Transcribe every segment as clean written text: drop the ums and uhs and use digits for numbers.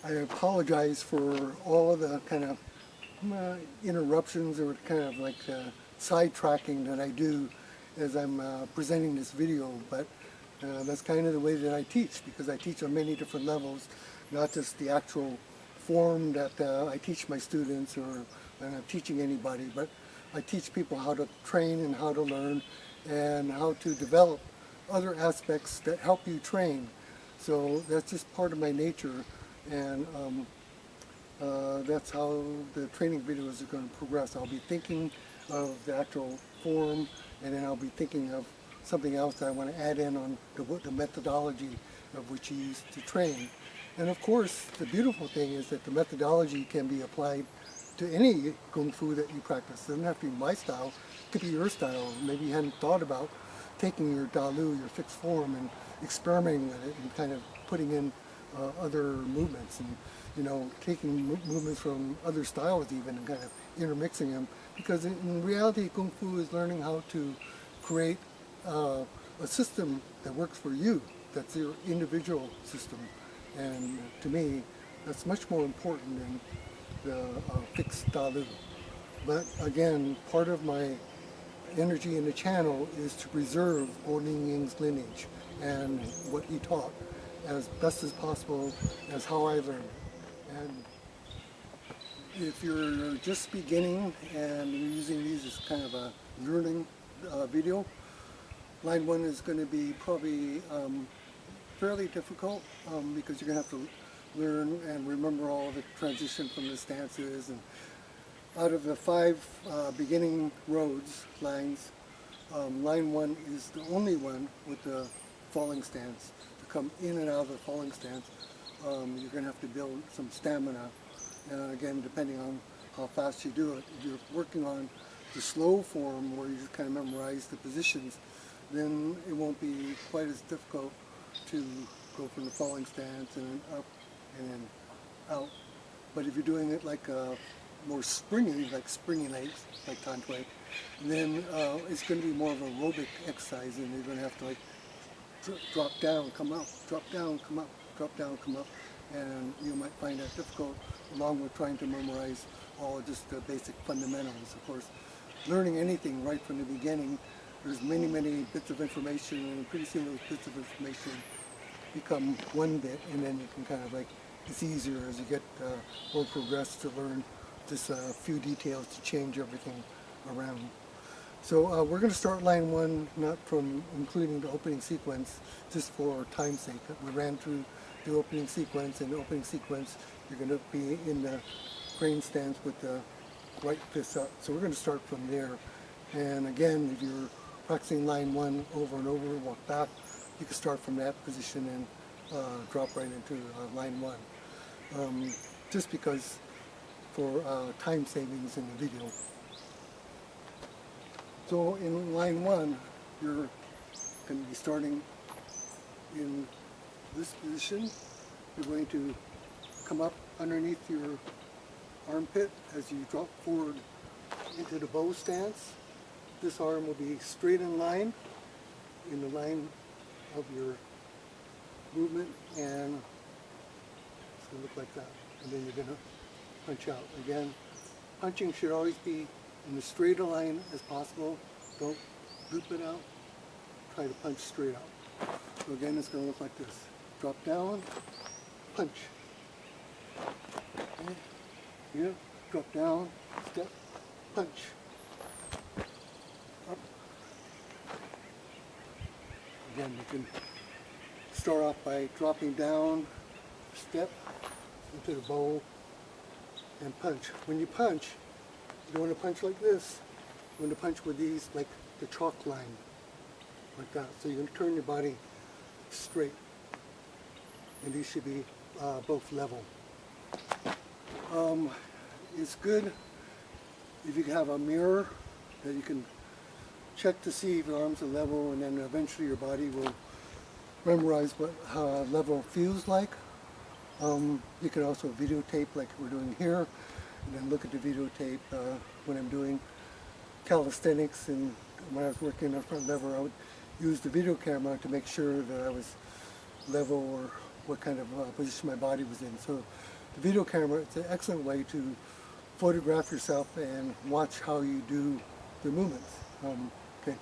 I apologize for all the kind of interruptions or kind of like sidetracking that I do as I'm presenting this video, but that's kind of the way that I teach, because I teach on many different levels, not just the actual form that I teach my students or when I'm teaching anybody, but I teach people how to train and how to learn and how to develop other aspects that help you train. So that's just part of my nature, and that's how the training videos are going to progress. I'll be thinking of the actual form, and then I'll be thinking of something else that I want to add in on the methodology of which you use to train. And of course, the beautiful thing is that the methodology can be applied to any Kung Fu that you practice. It doesn't have to be my style, it could be your style. Maybe you hadn't thought about taking your Dalu, your fixed form, and experimenting with it and kind of putting in other movements, and taking movements from other styles even and kind of intermixing them, because in reality Kung Fu is learning how to create a system that works for you, that's your individual system, and to me that's much more important than the fixed Dalu. But again, part of my energy in the channel is to preserve Lien Ying's lineage and what he taught as best as possible as how I learned. And if you're just beginning and you're using these as kind of a learning video, line 1 is going to be probably fairly difficult because you're going to have to learn and remember all the transition from the stances. And out of the 5 beginning roads, lines, line 1 is the only one with the falling stance. To come in and out of the falling stance, you're going to have to build some stamina. And again, depending on how fast you do it, if you're working on the slow form where you just kind of memorize the positions, then it won't be quite as difficult to go from the falling stance and then up and then out. But if you're doing it like more springy, like springy legs, like Tan Tui, then it's going to be more of an aerobic exercise, and you're going to have to like drop down, come up, drop down, come up, drop down, come up, and you might find that difficult, along with trying to memorize all just the basic fundamentals. Of course, learning anything right from the beginning, there's many bits of information, and pretty soon those bits of information become one bit, and then you can kind of like, it's easier as you get more progressed to learn just a few details to change everything around. So we're going to start line 1, not from including the opening sequence, just for time's sake. We ran through the opening sequence, and the opening sequence you're going to be in the crane stance with the right fist up. So we're going to start from there. And again, if you're practicing line 1 over and over, walk back, you can start from that position and drop right into line 1. Just because for time savings in the video. So in line 1, you're going to be starting in this position. You're going to come up underneath your armpit as you drop forward into the bow stance. This arm will be straight in line of your movement, and it's going to look like that. And then you're going to punch out. Again, punching should always be in as straight a line as possible. Don't loop it out. Try to punch straight out. So again, it's going to look like this. Drop down, punch. Okay. Here, drop down, step, punch. Up. Again, you can start off by dropping down, step into the bow, and punch. When you punch, you don't want to punch like this. You want to punch with these like the chalk line, like that. So you're going to turn your body straight, and these should be both level. It's good if you have a mirror that you can check to see if your arms are level, and then eventually your body will memorize what level feels like. You can also videotape like we're doing here, and then look at the videotape when I'm doing calisthenics, and when I was working in the front lever, I would use the video camera to make sure that I was level what kind of position my body was in. So the video camera, it's an excellent way to photograph yourself and watch how you do the movements. Okay,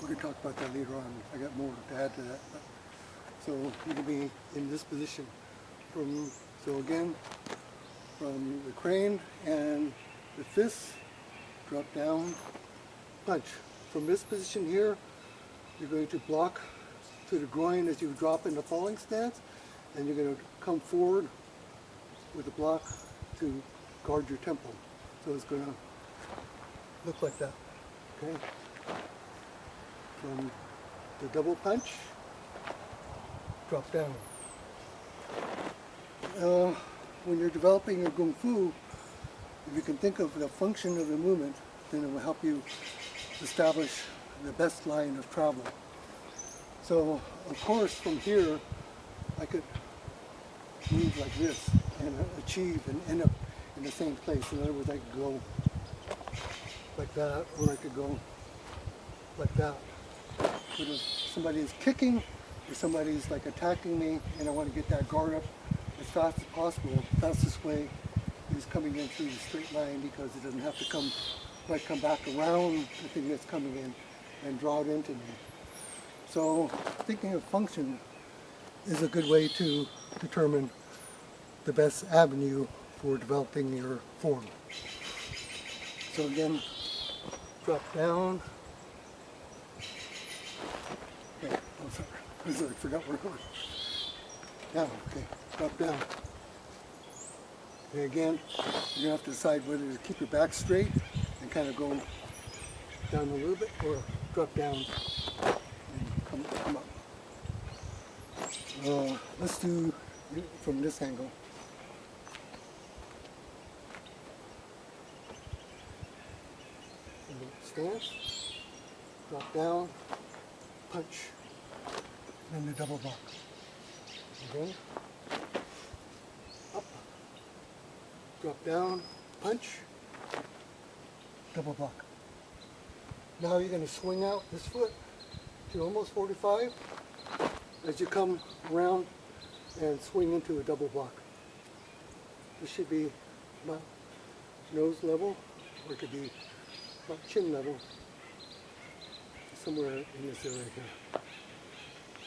we're going to talk about that later on. I got more to add to that. So you're going to be in this position. So again, from the crane and the fist, drop down, punch. From this position here, you're going to block to the groin as you drop in the falling stance, and you're going to come forward with a block to guard your temple. So it's going to look like that. Okay. From the double punch, drop down. When you're developing your Kung Fu, if you can think of the function of the movement, then it will help you establish the best line of travel. So, of course, from here, I could move like this and achieve and end up in the same place. In other words, I could go like that, or I could go like that. But if somebody is kicking, or somebody's like attacking me, and I want to get that guard up as fast as possible, the fastest way is coming in through the straight line, because it doesn't have to come back around the thing that's coming in and draw it into me. So thinking of function is a good way to determine the best avenue for developing your form. So again, drop down. Okay, oh sorry, I forgot where it was. Down, okay, drop down. Okay, again, you're going to have to decide whether to keep your back straight and kind of go down a little bit, or drop down and come up. Let's do from this angle. Stance, drop down, punch, and then the double block. Again, up, drop down, punch, double block. Now you're going to swing out this foot to almost 45 as you come around and swing into a double block. This should be about nose level, or it could be about chin level, somewhere in this area here.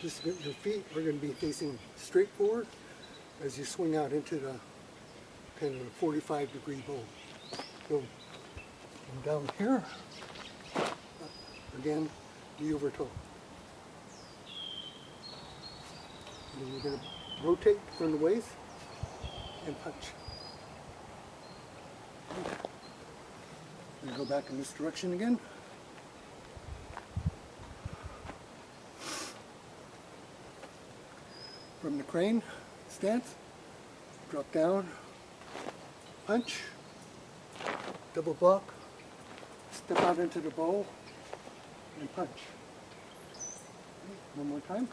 Your feet are going to be facing straight forward as you swing out into the kind of 45-degree bow. So, and down here, again, knee over toe. And then you're going to rotate from the waist and punch. And go back in this direction again. From the crane stance, drop down, punch, double block, step out into the bow, and punch. One more time.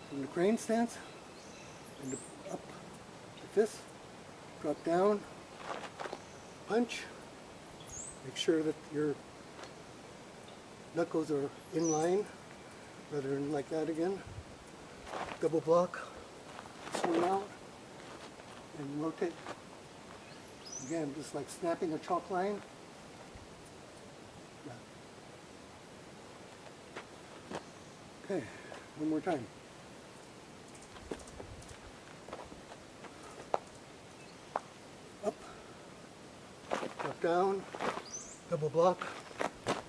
From the crane stance, and up the fist, drop down, punch, make sure that your knuckles are in line, rather than like that again. Double block, swing out, and rotate. Again, just like snapping a chalk line. Yeah. Okay, one more time. Up, drop down, double block,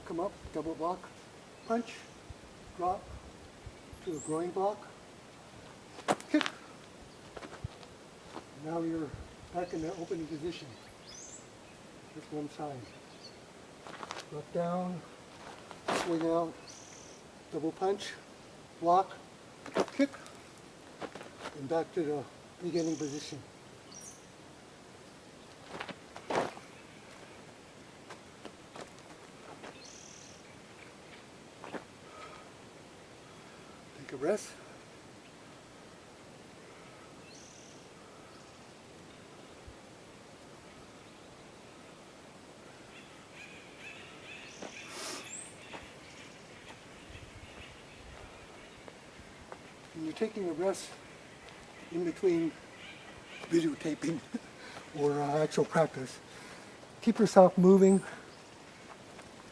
come up, double block, punch, drop to a groin block, kick. Now you're back in the opening position. Just one side. Drop down, swing out, double punch, block, kick, and back to the beginning position. Take a rest. you're taking a rest in between videotaping or actual practice, keep yourself moving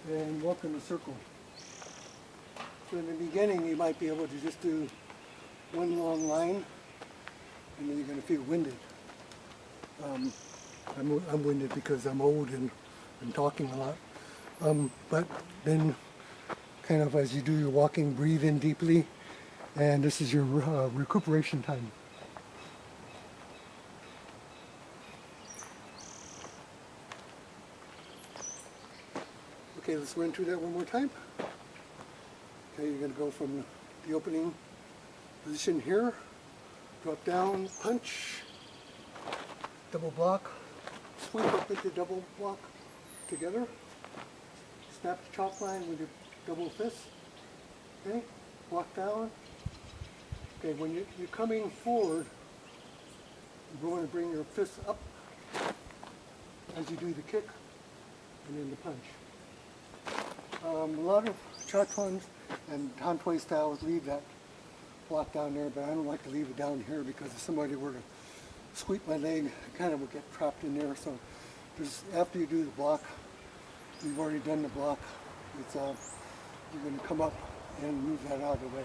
and walk in a circle. So in the beginning, you might be able to just do one long line, and then you're going to feel winded. I'm winded because I'm old and I'm talking a lot. But then, kind of as you do your walking, breathe in deeply, and this is your recuperation time. Okay, let's run through that one more time. Okay, you're going to go from the opening position here, drop down, punch, double block, sweep up into double block together, snap the chalk line with your double fist, okay, walk down. Okay, when you're coming forward, you want to bring your fists up as you do the kick and then the punch. A lot of Cha-Chuans and Tan Tui styles leave that block down there, but I don't like to leave it down here because if somebody were to sweep my leg, I kind of would get trapped in there. So just after you do the block, you've already done the block, it's you're going to come up and move that out of the way.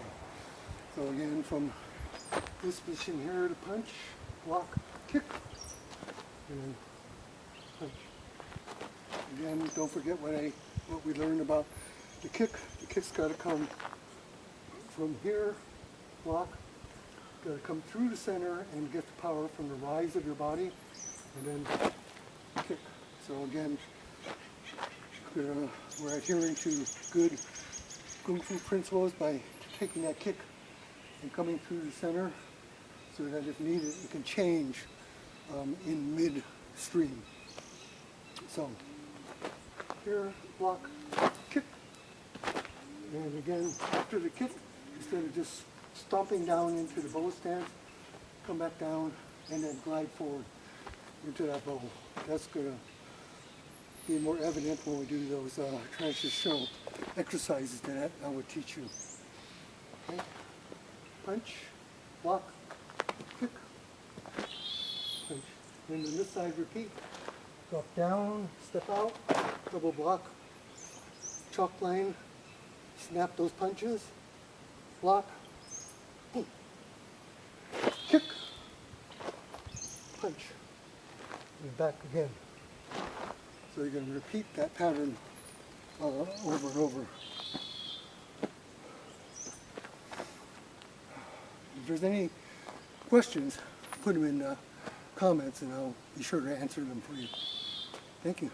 So again, from this position here to punch, block, kick, and punch. Again, don't forget what we learned about the kick. The kick's got to come from here, block, got to come through the center and get the power from the rise of your body, and then kick. So again, we're adhering to good Kung Fu principles by taking that kick and coming through the center so that if needed, it can change in mid-stream. So here, block, kick, and again, after the kick, instead of just stomping down into the bow stance, come back down and then glide forward into that bow. That's going to be more evident when we do those transitional exercises that I would teach you. Okay. Punch, block, kick, punch. And then this side, repeat. Drop down, step out, double block, chalk line, snap those punches, block, boom, kick, punch, and back again. So you're going to repeat that pattern over and over. If there's any questions, put them in the comments and I'll be sure to answer them for you. Thank you.